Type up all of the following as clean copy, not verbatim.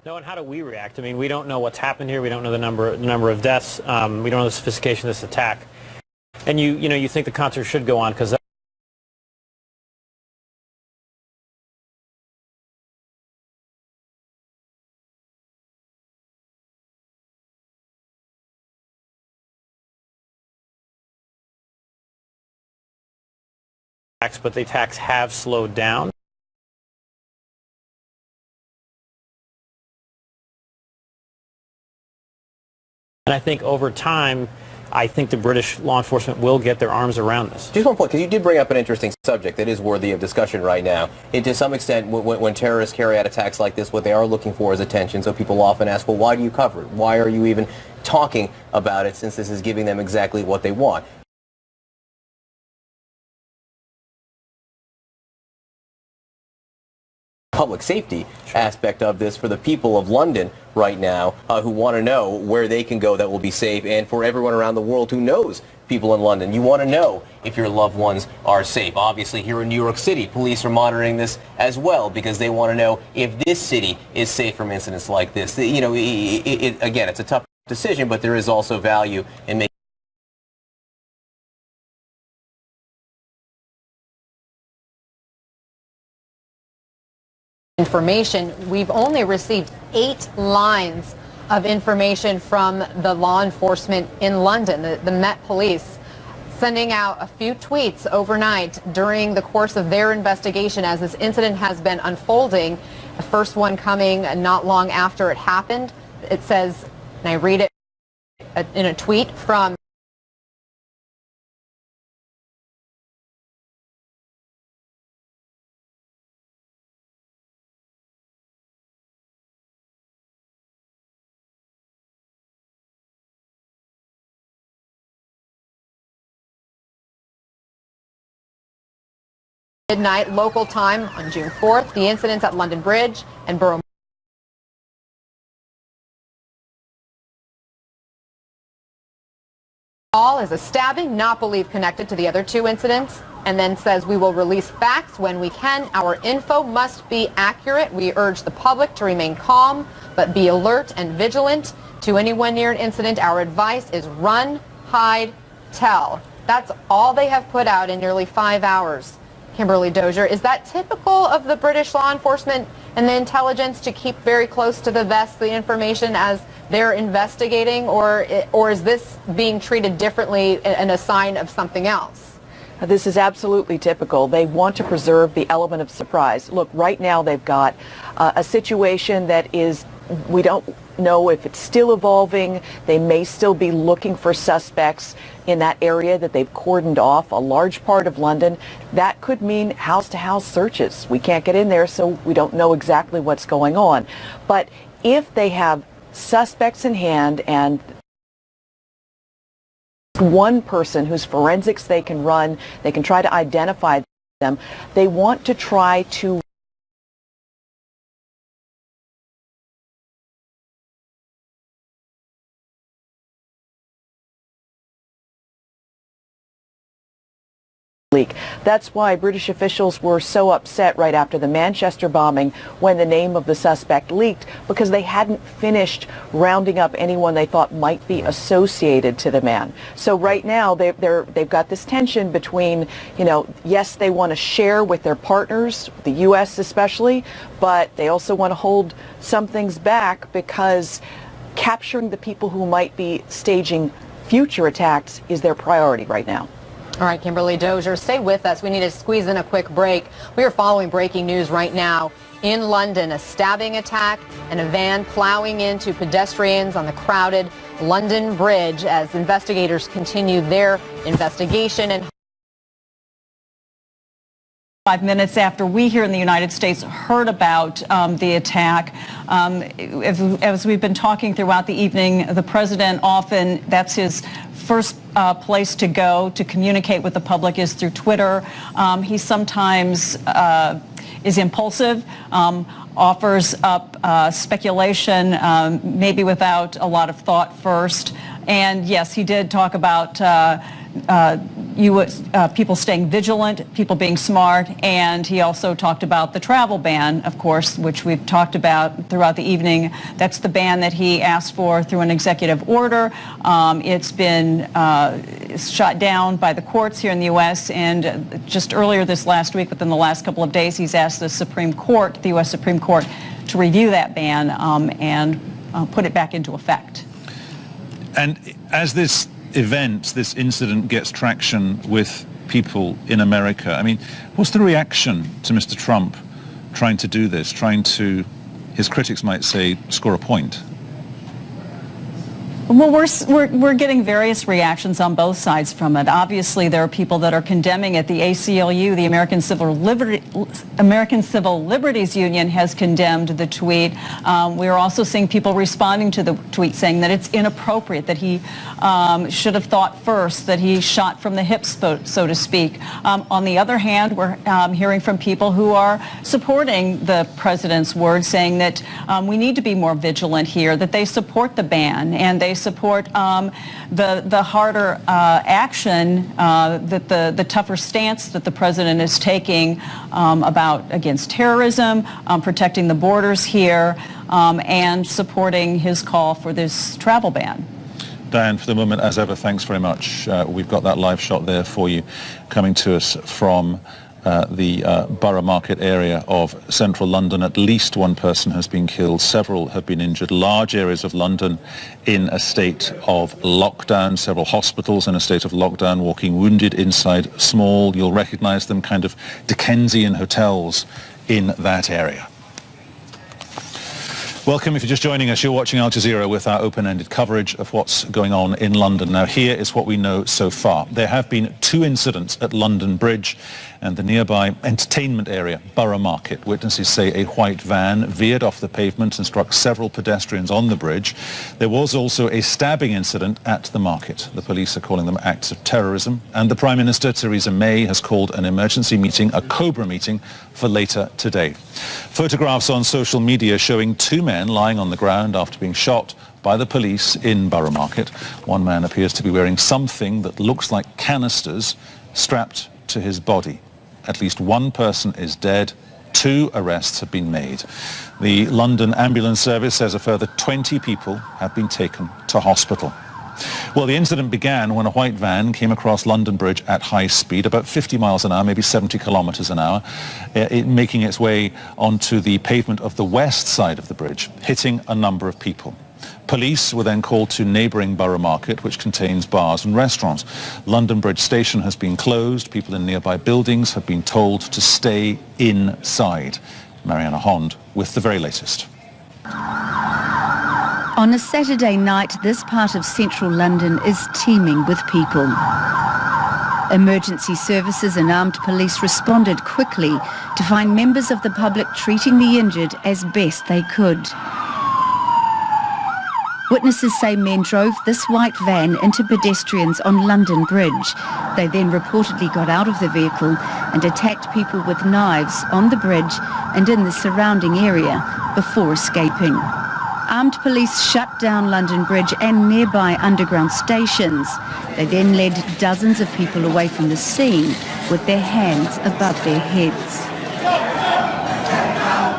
No, and how do we react? I mean, we don't know what's happened here. We don't know the number of deaths. We don't know the sophistication of this attack. And you think the concert should go on because but the attacks have slowed down. And I think over time, I think the British law enforcement will get their arms around this. Just one point, because you did bring up an interesting subject that is worthy of discussion right now. And to some extent, when terrorists carry out attacks like this, what they are looking for is attention. So people often ask, well, why do you cover it? Why are you even talking about it, since this is giving them exactly what they want? Public safety aspect of this for the people of London right now who want to know where they can go that will be safe, and for everyone around the world who knows people in London. You want to know if your loved ones are safe. Obviously, here in New York City, police are monitoring this as well because they want to know if this city is safe from incidents like this. You know, again, it's a tough decision, but there is also value in making information. We've only received 8 lines of information from the law enforcement in London, the Met Police, sending out a few tweets overnight during the course of their investigation as this incident has been unfolding. The first one coming not long after it happened. It says, and I read it in a tweet from midnight local time on June 4th. The incidents at London Bridge and Borough Mall is a stabbing not believed connected to the other 2 incidents, and then says we will release facts when we can. Our info must be accurate. We urge the public to remain calm but be alert and vigilant to anyone near an incident. Our advice is run, hide, tell. That's all they have put out in nearly 5 hours. Kimberly Dozier, is that typical of the British law enforcement and the intelligence to keep very close to the vest the information as they're investigating, or is this being treated differently and a sign of something else? This is absolutely typical. They want to preserve the element of surprise. Look, right now they've got a situation that is, we don't know if it's still evolving. They may still be looking for suspects in that area that they've cordoned off, a large part of London. That could mean house-to-house searches. We can't get in there, so we don't know exactly what's going on. But if they have suspects in hand and one person whose forensics they can run, they can try to identify them, they want to try to leak. That's why British officials were so upset right after the Manchester bombing when the name of the suspect leaked, because they hadn't finished rounding up anyone they thought might be associated to the man. So right now they've got this tension between, you know, yes, they want to share with their partners, the U.S. especially, but they also want to hold some things back because capturing the people who might be staging future attacks is their priority right now. All right, Kimberly Dozier, stay with us. We need to squeeze in a quick break. We are following breaking news right now. In London, a stabbing attack and a van plowing into pedestrians on the crowded London Bridge as investigators continue their investigation. And 5 minutes after we here in the United States heard about the attack. As we've been talking throughout the evening, the president often, that's his first place to go to communicate with the public is through Twitter. He sometimes is impulsive, offers up speculation, maybe without a lot of thought first. And yes, he did talk about people staying vigilant, people being smart, and he also talked about the travel ban, of course, which we've talked about throughout the evening. That's the ban that he asked for through an executive order. It's been shot down by the courts here in the U.S., and just earlier this last week, within the last couple of days, he's asked the Supreme Court, the U.S. Supreme Court, to review that ban and put it back into effect. And as this incident gets traction with people in America, I mean, what's the reaction to Mr. Trump trying to do this, trying to, his critics might say, score a point? Well, we're getting various reactions on both sides from it. Obviously, there are people that are condemning it. The ACLU, the American Civil Liberties Union, has condemned the tweet. We are also seeing people responding to the tweet saying that it's inappropriate, that he should have thought first, that he shot from the hips, so to speak. On the other hand, we're hearing from people who are supporting the president's words, saying that we need to be more vigilant here, that they support the ban, and they support the harder action, that the tougher stance that the president is taking against terrorism, protecting the borders here, and supporting his call for this travel ban. Diane, for the moment, as ever, thanks very much. We've got that live shot there for you coming to us from the Borough Market area of central London. At least one person has been killed. Several have been injured. Large areas of London in a state of lockdown. Several hospitals in a state of lockdown, walking wounded inside small, you'll recognize them, kind of Dickensian hotels in that area. Welcome. If you're just joining us, you're watching Al Jazeera with our open-ended coverage of what's going on in London. Now, here is what we know so far. There have been 2 incidents at London Bridge and the nearby entertainment area, Borough Market. Witnesses say a white van veered off the pavement and struck several pedestrians on the bridge. There was also a stabbing incident at the market. The police are calling them acts of terrorism. And the Prime Minister, Theresa May, has called an emergency meeting, a Cobra meeting, for later today. Photographs on social media showing 2 men lying on the ground after being shot by the police in Borough Market. One man appears to be wearing something that looks like canisters strapped to his body. At least 1 person is dead. 2 arrests have been made. The London Ambulance Service says a further 20 people have been taken to hospital. Well, the incident began when a white van came across London Bridge at high speed, about 50 miles an hour, maybe 70 kilometers an hour, making its way onto the pavement of the west side of the bridge, hitting a number of people. Police were then called to neighbouring Borough Market, which contains bars and restaurants. London Bridge Station has been closed. People in nearby buildings have been told to stay inside. Mariana Hond with the very latest. On a Saturday night, this part of central London is teeming with people. Emergency services and armed police responded quickly to find members of the public treating the injured as best they could. Witnesses say men drove this white van into pedestrians on London Bridge. They then reportedly got out of the vehicle and attacked people with knives on the bridge and in the surrounding area before escaping. Armed police shut down London Bridge and nearby underground stations. They then led dozens of people away from the scene with their hands above their heads.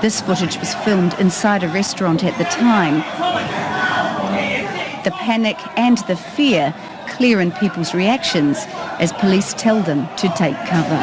This footage was filmed inside a restaurant at the time. The panic and the fear clear in people's reactions as police tell them to take cover.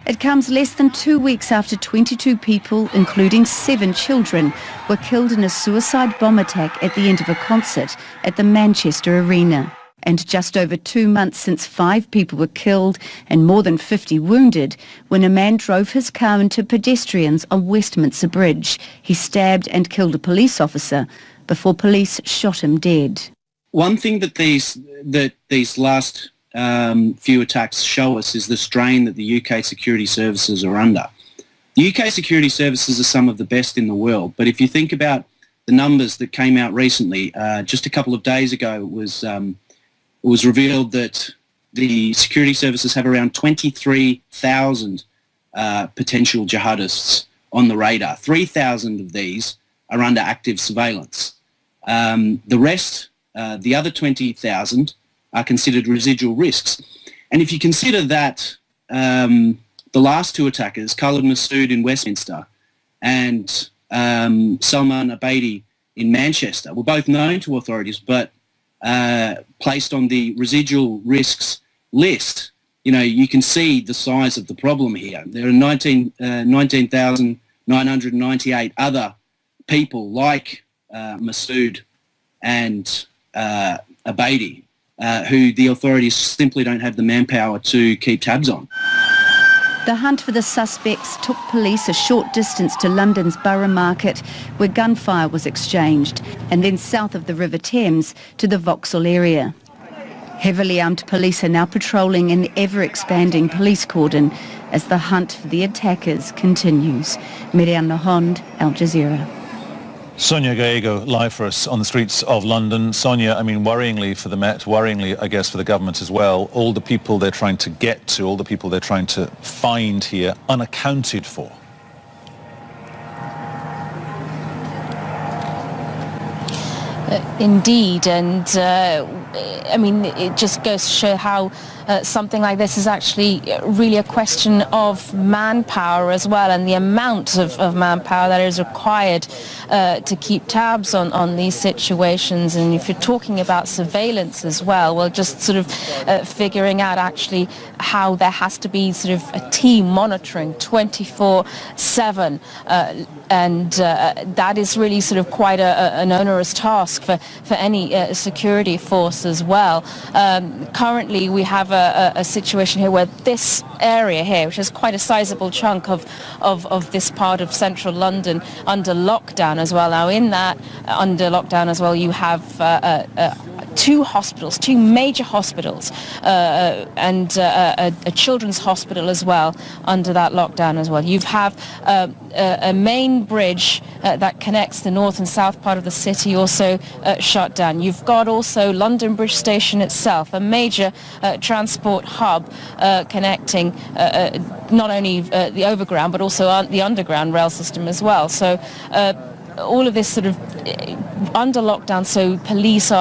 It comes less than 2 weeks after 22 people, including 7 children, were killed in a suicide bomb attack at the end of a concert at the Manchester Arena. And just over 2 months since 5 people were killed and more than 50 wounded when a man drove his car into pedestrians on Westminster Bridge. He stabbed and killed a police officer before police shot him dead. One thing that these last few attacks show us is the strain that the UK security services are under. The UK security services are some of the best in the world, but if you think about the numbers that came out recently, just a couple of days ago it was revealed that the security services have around 23,000 potential jihadists on the radar. 3,000 of these are under active surveillance. The rest The other 20,000 are considered residual risks. And if you consider that the last two attackers, Khalid Masood in Westminster and Salman Abedi in Manchester, were both known to authorities but placed on the residual risks list, you can see the size of the problem here. There are 19,998 other people like Masood and Abedi who the authorities simply don't have the manpower to keep tabs on. The hunt for the suspects took police a short distance to London's Borough Market, where gunfire was exchanged, and then south of the River Thames to the Vauxhall area. Heavily armed police are now patrolling an ever-expanding police cordon as the hunt for the attackers continues. Miriam Nahond, Al Jazeera. Sonia Gallego live for us on the streets of London. Sonia, worryingly for the Met, worryingly, I guess, for the government as well, all the people they're trying to get to, all the people they're trying to find here, unaccounted for. Indeed, and it just goes to show how something like this is actually really a question of manpower as well, and the amount of manpower that is required to keep tabs on these situations. And if you're talking about surveillance as well, just sort of figuring out actually how there has to be sort of a team monitoring 24/7, and that is really sort of quite an onerous task for any security force as well. Currently we have a situation here where this area here, which is quite a sizable chunk of this part of central London, under lockdown as well. Now in that under lockdown as well, you have two major hospitals, and a children's hospital as well under that lockdown as well. You have a main bridge that connects the north and south part of the city also shut down. You've got also London Bridge Station itself, a major transport hub connecting not only the overground but also the underground rail system as well. So all of this sort of under lockdown, so police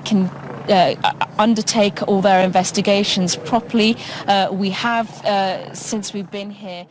can undertake all their investigations properly. We have, since we've been here,